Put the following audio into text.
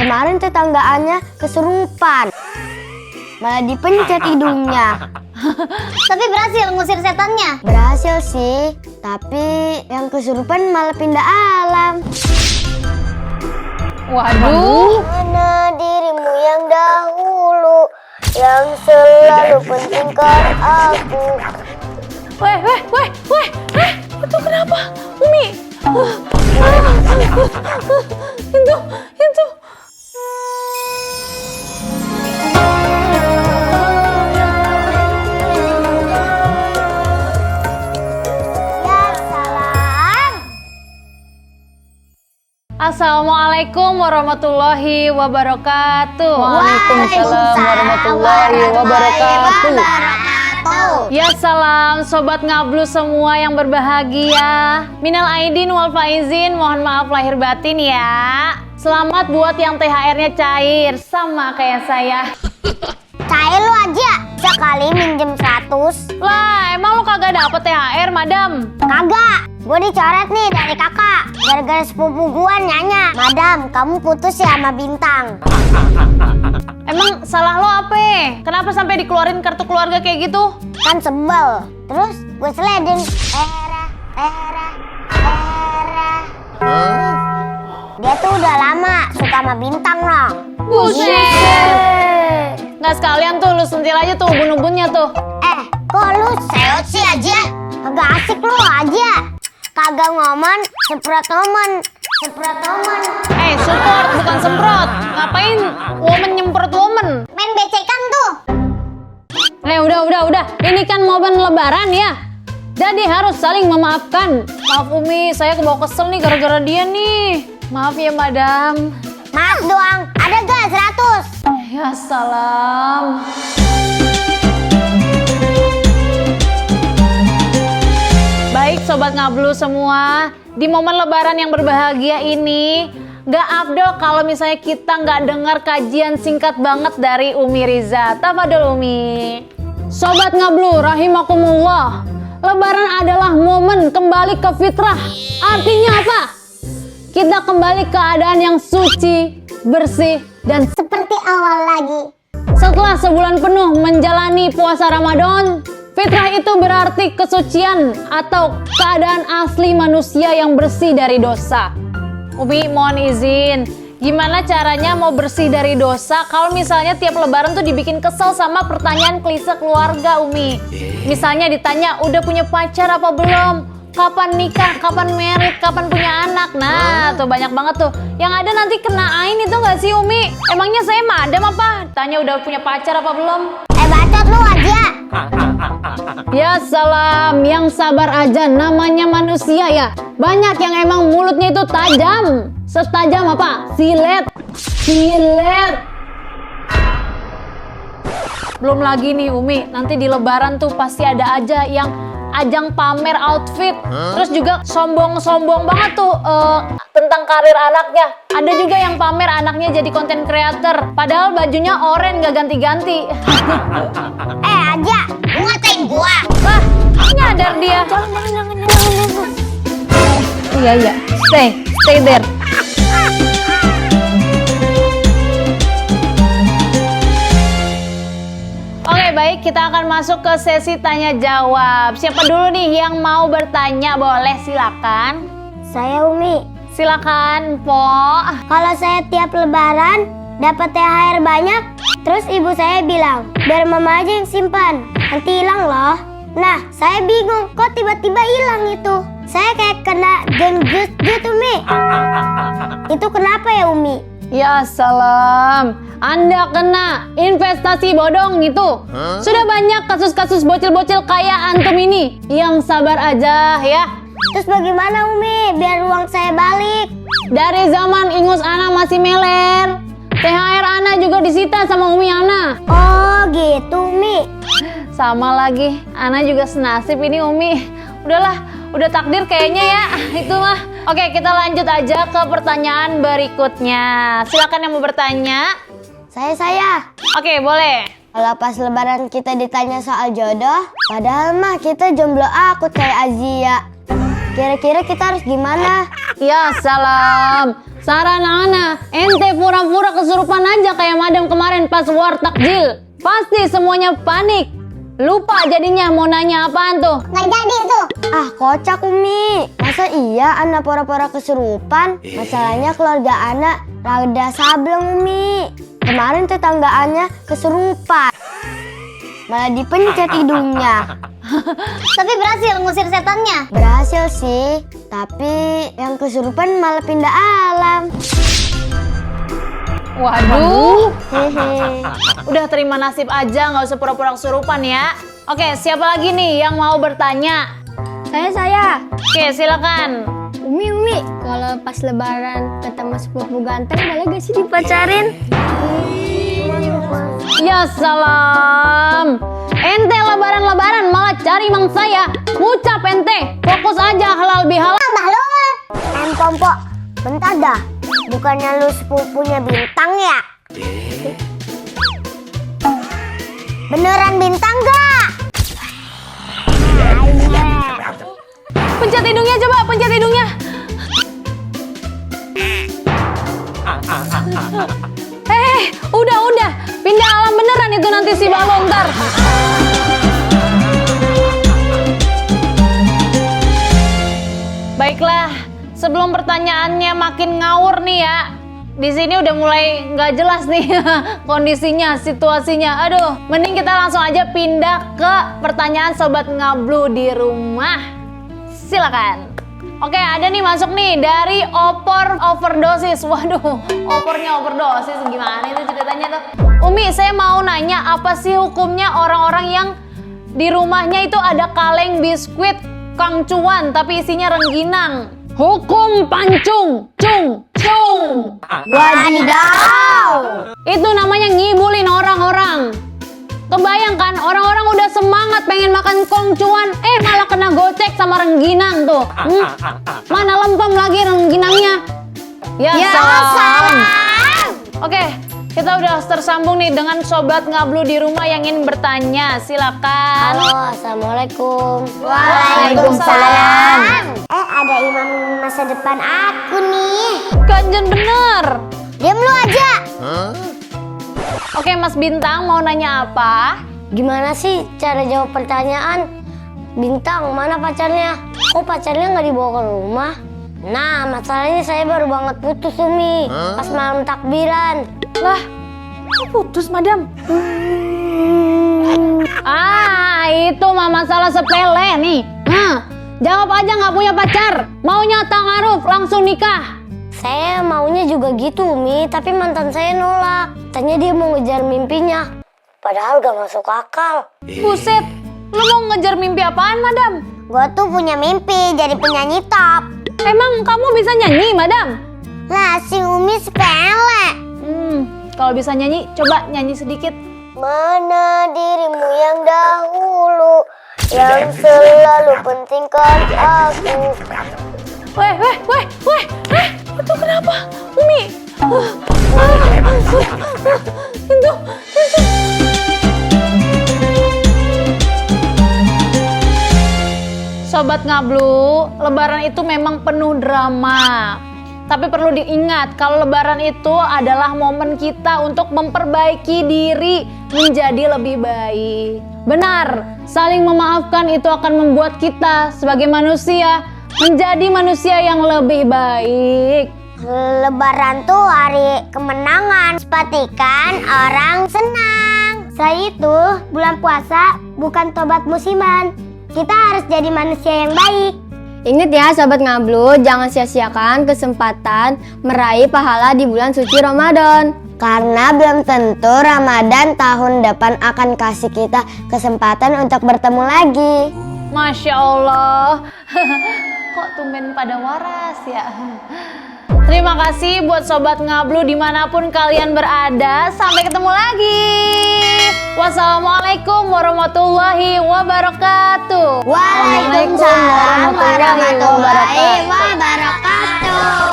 kemarin tetanggaannya kesurupan. Malah dipencet hidungnya. Tapi berhasil ngusir setannya? Berhasil sih, tapi yang kesurupan malah pindah alam. Waduh. Mana dirimu yang dahulu, yang selalu pentingkan aku. Weh. Itu kenapa? Umi. Itu. Ya salam. Assalamualaikum warahmatullahi wabarakatuh. Waalaikumsalam warahmatullahi wabarakatuh. Ya salam sobat ngablu semua yang berbahagia. Minal aidin wal faizin, mohon maaf lahir batin ya. Selamat buat yang THR-nya cair sama kayak saya. Cair lu aja, sekali minjem 100. Lah, emang lu kagak dapet THR, madam? Kagak, gue dicoret nih dari kakak. Gara-gara sepupu gue nanya, "Madam, kamu putus ya sama Bintang?" Emang salah lo apa? Kenapa sampai dikeluarin kartu keluarga kayak gitu? Kan sebel. Terus gue seledin. Dia tuh udah lama suka sama Bintang loh. Buset. Nggak sekalian tuh lu sentil aja tuh ubun-ubunnya tuh. Kok lu seot sih aja? Kagak asik lu aja. Kagak ngomong, semprot ngomong. Support bukan semprot. Ngapain woman nyemprot woman? Main becekan tuh. Udah. Ini kan momen lebaran ya. Jadi harus saling memaafkan. Maaf Umi, saya kebawa kesel nih gara-gara dia nih. Maaf ya madam. Maaf doang, ada gak 100? Ya salam. Baik sobat ngablu semua, di momen lebaran yang berbahagia ini gak afdol kalau misalnya kita gak dengar kajian singkat banget dari Umi Riza. Tafadhol Umi. Sobat ngablu rahimakumullah, lebaran adalah momen kembali ke fitrah. Artinya apa? Kita kembali ke keadaan yang suci, bersih, dan Seperti awal lagi. setelah sebulan penuh menjalani puasa Ramadan. Fitrah itu berarti kesucian atau keadaan asli manusia yang bersih dari dosa. Umi mohon izin, gimana caranya mau bersih dari dosa kalau misalnya tiap lebaran tuh dibikin kesel sama pertanyaan klise keluarga Umi. Misalnya ditanya udah punya pacar apa belum? Kapan nikah, kapan merit, kapan punya anak. Nah tuh banyak banget tuh. Yang ada nanti kena ain itu gak sih Umi? Emangnya saya madam apa? Tanya udah punya pacar apa belum? Bacot lu aja. Ya salam, yang sabar aja, namanya manusia ya. Banyak yang emang mulutnya itu tajam. Setajam apa? Silet. Belum lagi nih Umi, nanti di lebaran tuh pasti ada aja yang ajang pamer outfit. Terus juga sombong-sombong banget tuh tentang karir anaknya. Ada juga yang pamer anaknya jadi content creator, padahal bajunya oranye gak ganti-ganti. Aja, lu ngatain gua. Lah, nyadar dia. Jangan. Iya. Stay there. Oke, baik, kita akan masuk ke sesi tanya jawab. Siapa dulu nih yang mau bertanya? Boleh, silakan. Saya Umi. Silakan, Po. Kalau saya tiap lebaran dapat THR banyak, terus ibu saya bilang, biar mama aja yang simpan, nanti hilang loh. Nah, saya bingung, kok tiba-tiba hilang itu? Saya kayak kena geng jus Umi. Itu kenapa ya Umi? Ya salam, Anda kena investasi bodong itu. Sudah banyak kasus-kasus bocil-bocil kayak antum ini. Yang sabar aja ya. Terus bagaimana Umi biar uang saya balik? Dari zaman ingus Ana masih meler, THR Ana juga disita sama Umi Ana. Oh gitu Umi. Sama lagi, Ana juga senasib ini Umi. Udahlah, udah takdir kayaknya ya. Itu mah. Oke, kita lanjut aja ke pertanyaan berikutnya. Silakan yang mau bertanya. Saya. Oke, boleh. Kalau pas lebaran kita ditanya soal jodoh, padahal mah kita jomblo akut kayak Azia. Kira-kira kita harus gimana? Ya salam. Saran ana, ente pura-pura kesurupan aja kayak madam kemarin pas war takjil. Pasti semuanya panik. Lupa jadinya mau nanya apaan tuh. Nggak jadi tuh. Ah, kocak Umi. Masa iya anak pura-pura kesurupan? Masalahnya keluarga anak rada sableng Umi. Kemarin tetanggaannya kesurupan. Malah dipencet hidungnya. Tapi berhasil ngusir setannya. Berhasil sih, tapi yang kesurupan malah pindah alam. Waduh. Hehe. Udah terima nasib aja, nggak usah pura-pura kesurupan ya. Oke, siapa lagi nih yang mau bertanya? Saya. Oke, silakan. Umi, kalau pas lebaran ketemu sepupu ganteng boleh gak sih dipacarin? Ya salam. Ente lebaran-lebaran malah cari mang saya. Ngucap ente, fokus aja halal bihalal. Pompo, bentar dah. Bukannya lu sepupunya Bintang ya? Beneran Bintang gak? Pencet hidungnya coba, pencet hidungnya. Udah. Pindah alam beneran itu nanti si balon ntar. Baiklah, sebelum pertanyaannya makin ngawur nih ya. Di sini udah mulai nggak jelas nih kondisinya, situasinya. Aduh, mending kita langsung aja pindah ke pertanyaan sobat ngablu di rumah. Silakan. Oke, ada nih masuk nih dari opor overdosis. Waduh, opornya overdosis gimana itu ceritanya tuh? Umi, saya mau nanya apa sih hukumnya orang-orang yang di rumahnya itu ada kaleng biskuit Kang Cuan tapi isinya rengginang? Hukum pancung, cung. Wadidaw! Itu namanya ngibulin orang-orang. Kebayangkan orang-orang udah semangat pengen makan Kang Cuan, malah kena gocek sama rengginang tuh. Mana lempem lagi rengginangnya? Ya salam. Oke, kita udah tersambung nih dengan sobat ngablu di rumah yang ingin bertanya. Silakan. Halo, assalamualaikum. Waalaikumsalam. Ada imam masa depan aku nih. Ganjen bener. Diam lu aja. Oke, Mas Bintang mau nanya apa? Gimana sih cara jawab pertanyaan? Bintang, mana pacarnya? Kok pacarnya nggak dibawa ke rumah? Nah, masalahnya saya baru banget putus Umi. Pas malam takbiran. Lah, kok putus madam? Itu mah masalah sepele nih. Jawab aja nggak punya pacar. Maunya ta'aruf langsung nikah. Saya maunya juga gitu Umi, tapi mantan saya nolak. Katanya dia mau ngejar mimpinya. Padahal gak masuk akal. Buset, lu mau ngejar mimpi apaan madam? Gua tuh punya mimpi jadi penyanyi top. Emang kamu bisa nyanyi madam? Lah si Umi sepele. Kalau bisa nyanyi, coba nyanyi sedikit. Mana dirimu yang dahulu, yang selalu pentingkan aku. Weh, itu kenapa? Umi. Itu. Sobat ngablu, lebaran itu memang penuh drama. Tapi perlu diingat kalau lebaran itu adalah momen kita untuk memperbaiki diri menjadi lebih baik. Benar, saling memaafkan itu akan membuat kita sebagai manusia menjadi manusia yang lebih baik. Lebaran tuh hari kemenangan, sepatikan orang senang. Selain itu, bulan puasa bukan tobat musiman. Kita harus jadi manusia yang baik. Ingat ya sobat ngablu, jangan sia-siakan kesempatan meraih pahala di bulan suci Ramadan. Karena belum tentu Ramadan tahun depan akan kasih kita kesempatan untuk bertemu lagi. Masya Allah. Kok tumben pada waras ya? Terima kasih buat sobat ngablu dimanapun kalian berada. Sampai ketemu lagi. Wassalamualaikum warahmatullahi wabarakatuh. Waalaikumsalam warahmatullahi wabarakatuh.